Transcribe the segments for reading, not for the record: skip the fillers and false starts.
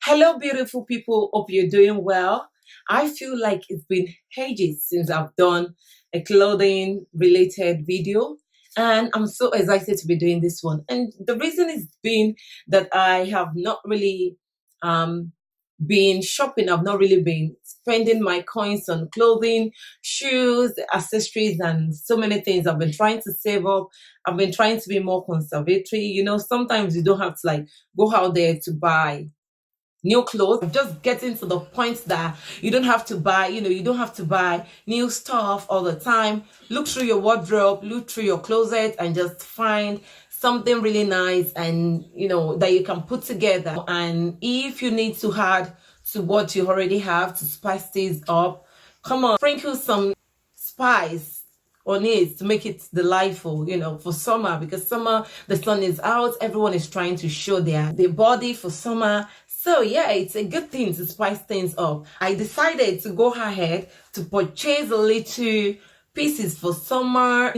Hello, beautiful people. Hope you're doing well. I feel like it's been ages since I've done a clothing related video, and I'm so excited to be doing this one. And the reason is been that I have not really um, been shopping. I've not really been spending my coins on clothing, shoes, accessories, and so many things. I've been trying to save up. I've been trying to be more conservatory. Sometimes you don't have to like go out there to buy new clothes. Just getting to the point that you don't have to buy, you don't have to buy new stuff all the time. Look through your wardrobe, look through your closet, and just find something really nice and that you can put together. And if you need to add to what you already have to spice things up, come on, sprinkle some spice on it to make it delightful, for summer, because summer, the sun is out, everyone is trying to show their body for summer. So yeah, it's a good thing to spice things up. I decided to go ahead to purchase a little pieces for summer.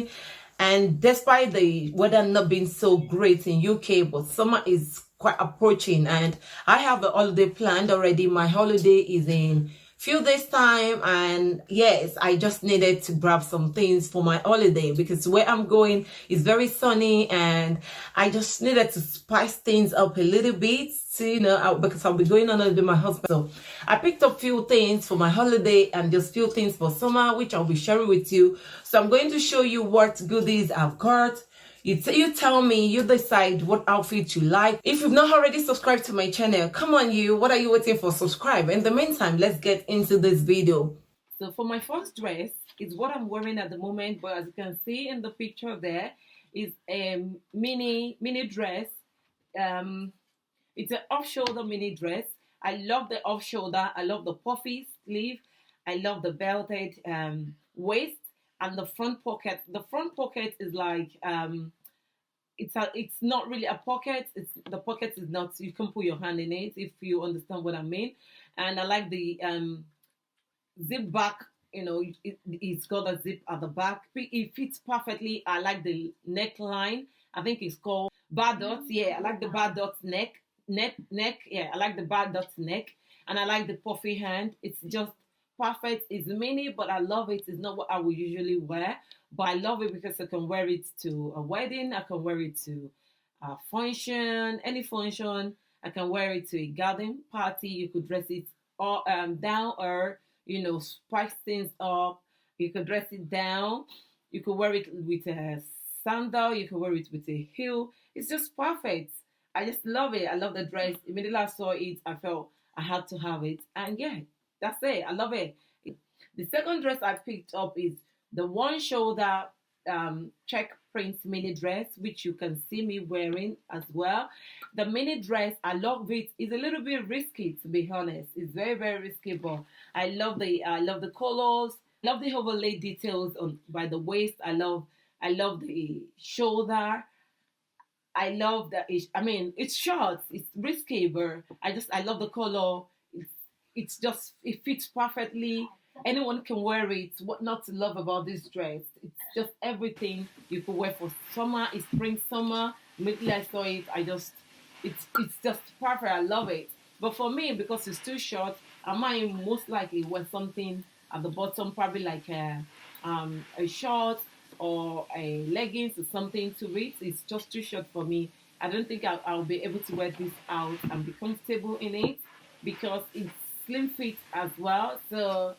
And despite the weather not being so great in UK, but summer is quite approaching, and I have a holiday planned already. My holiday is in few days time, and yes, I just needed to grab some things for my holiday because where I'm going is very sunny, and I just needed to spice things up a little bit to, because I'll be going on holiday with my husband. So I picked up few things for my holiday and just few things for summer, which I'll be sharing with you. So I'm going to show you what goodies I've got. You tell me, you decide what outfit you like. If you've not already subscribed to my channel, come on you, what are you waiting for? Subscribe. In the meantime, let's get into this video. So for my first dress, is what I'm wearing at the moment, but as you can see in the picture there, is a mini dress. It's an off-shoulder mini dress. I love the off-shoulder. I love the puffy sleeve. I love the belted waist and the front pocket. The front pocket is like it's not really a pocket. The pocket is not. You can put your hand in it if you understand what I mean. And I like the zip back. It's got a zip at the back. It fits perfectly. I like the neckline. I think it's called bar dots. Yeah, I like the bar dots neck. Yeah, I like the bar dots neck, and I like the puffy hand. It's just perfect. It's mini, but I love it. It's not what I would usually wear, but I love it because I can wear it to a wedding. I can wear it to a function, any function. I can wear it to a garden party. You could dress it all down, or spice things up. You could dress it down. You could wear it with a sandal. You could wear it with a heel. It's just perfect. I just love it. I love the dress. Immediately I saw it, I felt I had to have it. And yeah, that's it. I love it. The second dress I picked up is the one shoulder check print mini dress, which you can see me wearing as well. The mini dress, I love it. It's a little bit risky, to be honest. It's very, very risky, but I love the colors. I love the overlay details on by the waist. I love the shoulder. I love that. It's short. It's risky, but I love the color. It fits perfectly. Anyone can wear it. What not to love about this dress? It's just everything you could wear for summer. It's spring, summer. Immediately I saw it, it's just perfect. I love it. But for me, because it's too short, I might most likely wear something at the bottom, probably like a short or a leggings or something to it. It's just too short for me. I don't think I'll be able to wear this out and be comfortable in it because it's slim fit as well. So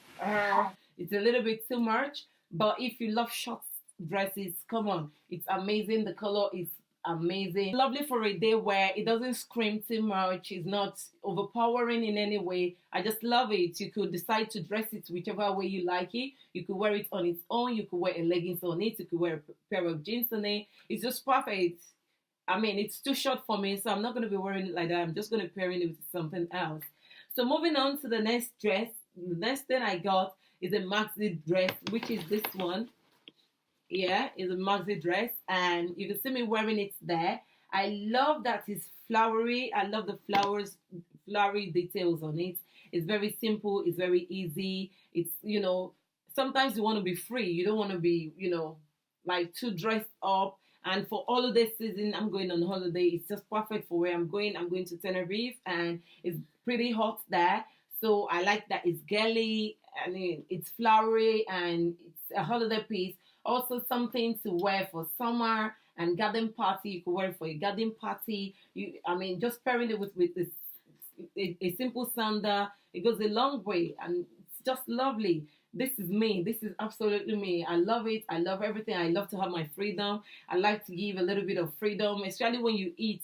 it's a little bit too much. But if you love short dresses, come on, it's amazing. The color is amazing, lovely for a day where it doesn't scream too much. It's not overpowering in any way. I just love it. You could decide to dress it whichever way you like it. You could wear it on its own. You could wear a leggings on it. You could wear a pair of jeans on it. It's just perfect. It's too short for me, so I'm not going to be wearing it like that. I'm just going to pair it with something else. So moving on to the next dress. The next thing I got is a maxi dress, which is this one. Yeah, it's a maxi dress, and you can see me wearing it there. I love that it's flowery. I love the flowery details on it. It's very simple. It's very easy. It's sometimes you want to be free. You don't want to be like too dressed up. And for holiday season, I'm going on holiday. It's just perfect for where I'm going. I'm going to Tenerife, and it's pretty hot there. So I like that it's girly and it's flowery and it's a holiday piece. Also something to wear for summer and garden party. You could wear it for a garden party. I mean, just pairing it with this a simple sandal. It goes a long way and it's just lovely. This is me. This is absolutely me. I love it. I love everything. I love to have my freedom. I like to give a little bit of freedom, especially when you eat.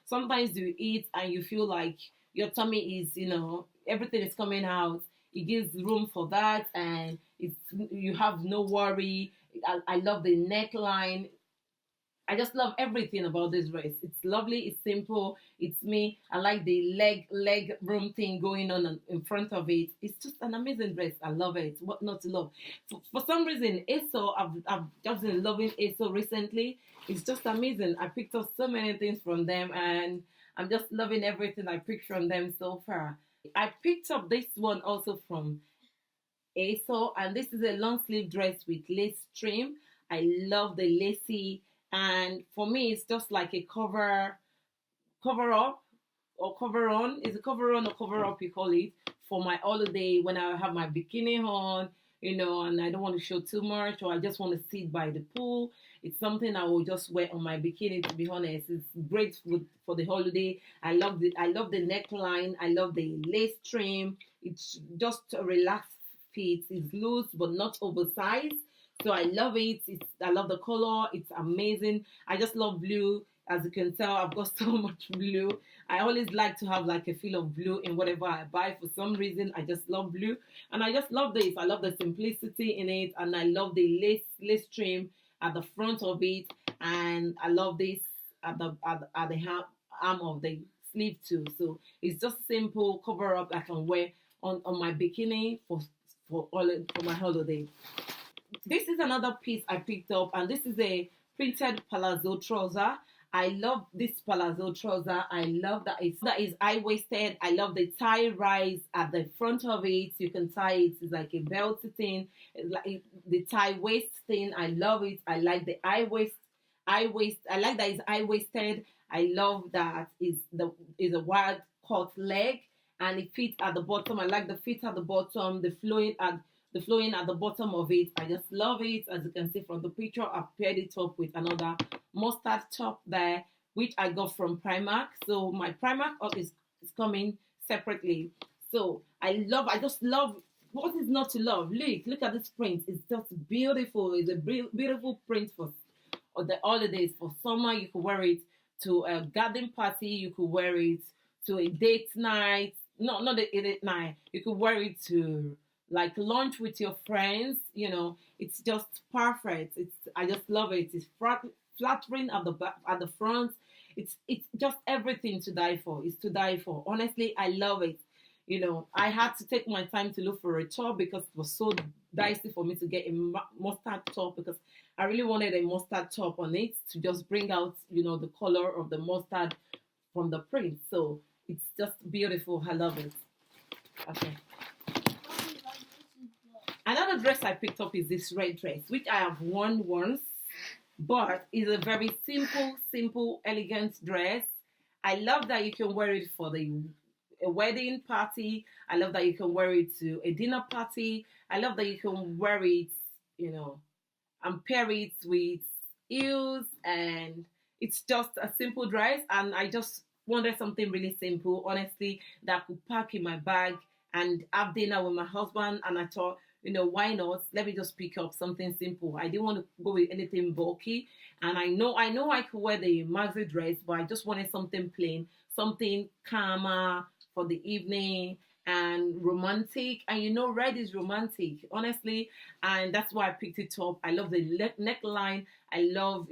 Sometimes you eat and you feel like your tummy is, everything is coming out. It gives room for that, and you have no worry. I love the neckline. I just love everything about this dress. It's lovely, it's simple, it's me. I like the leg room thing going on in front of it. It's just an amazing dress. I love it. What not to love? For some reason, ASO, I've just been loving ASO recently. It's just amazing. I picked up so many things from them, and I'm just loving everything I picked from them so far. I picked up this one also from ASO, and this is a long sleeve dress with lace trim. I love the lacy, and for me, it's just like a cover up or cover on. Is it cover on or cover up you call it for my holiday when I have my bikini on, and I don't want to show too much, or I just want to sit by the pool. It's something I will just wear on my bikini. To be honest, it's great for the holiday. I love the neckline. I love the lace trim. It's just a relaxed fit. It's loose but not oversized. So I love it. I love the color. It's amazing. I just love blue. As you can tell, I've got so much blue. I always like to have like a feel of blue in whatever I buy. For some reason, I just love blue, and I just love this. I love the simplicity in it, and I love the lace trim at the front of it, and I love this at the arm of the sleeve too. So it's just simple cover up I can wear on my bikini for my holiday. This is another piece I picked up, and this is a printed palazzo trouser. I love this palazzo trouser. I love that is high waisted. I love the tie rise at the front of it. You can tie it. It's like a belt thing, like the tie waist thing. I love it. I like the high waist. I like that it's high waisted. I love that is a wide cut leg and it fits at the bottom. I like the fit at the bottom, the flowing at the bottom of it. I just love it. As you can see from the picture, I've paired it up with another mustard top there, which I got from Primark. So my Primark up is coming separately. So I just love, what is not to love? Look at this print. It's just beautiful. It's a beautiful print for the holidays. For summer, you could wear it to a garden party. You could wear it to a date night. No, not a date night. You could wear it to like lunch with your friends. It's just perfect. I just love it. It's flattering at the back, at the front. It's just everything to die for. It's to die for. Honestly, I love it. I had to take my time to look for a top because it was so dicey for me to get a mustard top, because I really wanted a mustard top on it to just bring out, the color of the mustard from the print. So it's just beautiful. I love it. Okay. Another dress I picked up is this red dress, which I have worn once, but it's a very simple, elegant dress. I love that you can wear it for a wedding party. I love that you can wear it to a dinner party. I love that you can wear it, and pair it with heels, and it's just a simple dress. And I just wanted something really simple, honestly, that I could pack in my bag and have dinner with my husband. And I thought, why not? Let me just pick up something simple. I didn't want to go with anything bulky. And I know I could wear the Maxi dress, but I just wanted something plain, something calmer for the evening and romantic. And red is romantic, honestly. And that's why I picked it up. I love the neckline. I love,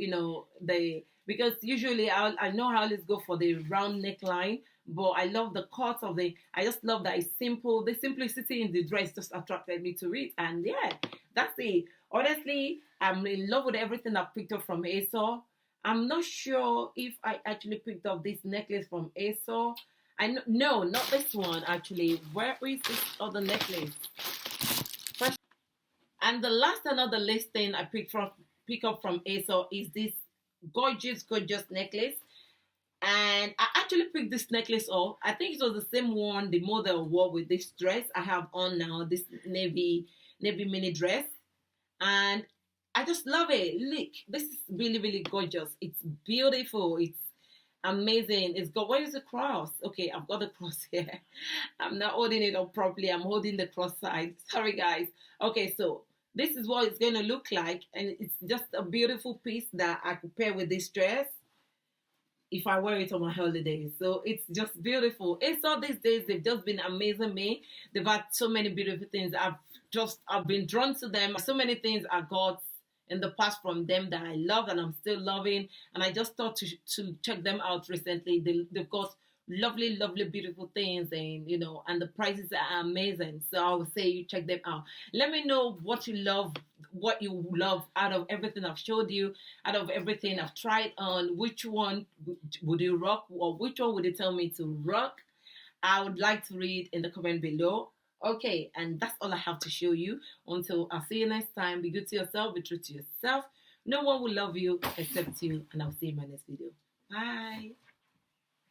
because usually I know I always go for the round neckline, but I love the cut of I just love that it's simple. The simplicity in the dress just attracted me to it. And yeah, that's it. Honestly, I'm in love with everything I've picked up from ASO. I'm not sure if I actually picked up this necklace from ASO. No, not this one actually. Where is this other necklace? And the last another lace thing I pick up from ASO is this gorgeous necklace. And I actually picked this necklace up. I think it was the same one the model wore with this dress I have on now, this navy mini dress. And I just love it. Look, this is really, really gorgeous. It's beautiful. It's amazing. It's got, where is the cross? Okay, I've got the cross here. I'm not holding it up properly. I'm holding the cross side. Sorry, guys. Okay, so this is what it's going to look like. And it's just a beautiful piece that I could pair with this dress if I wear it on my holidays. So it's just beautiful. It's all these days, they've just been amazing me. They've had so many beautiful things. I've been drawn to them. So many things I got in the past from them that I love and I'm still loving. And I just thought to check them out recently. They've got lovely, lovely, beautiful things, and and the prices are amazing. So I would say you check them out. Let me know what you love out of everything I've showed you, out of everything I've tried on. Which one would you rock, or which one would you tell me to rock? I would like to read in the comment below. Okay, and that's all I have to show you. Until I'll see you next time, be good to yourself, be true to yourself. No one will love you except you, and I'll see you in my next video. Bye.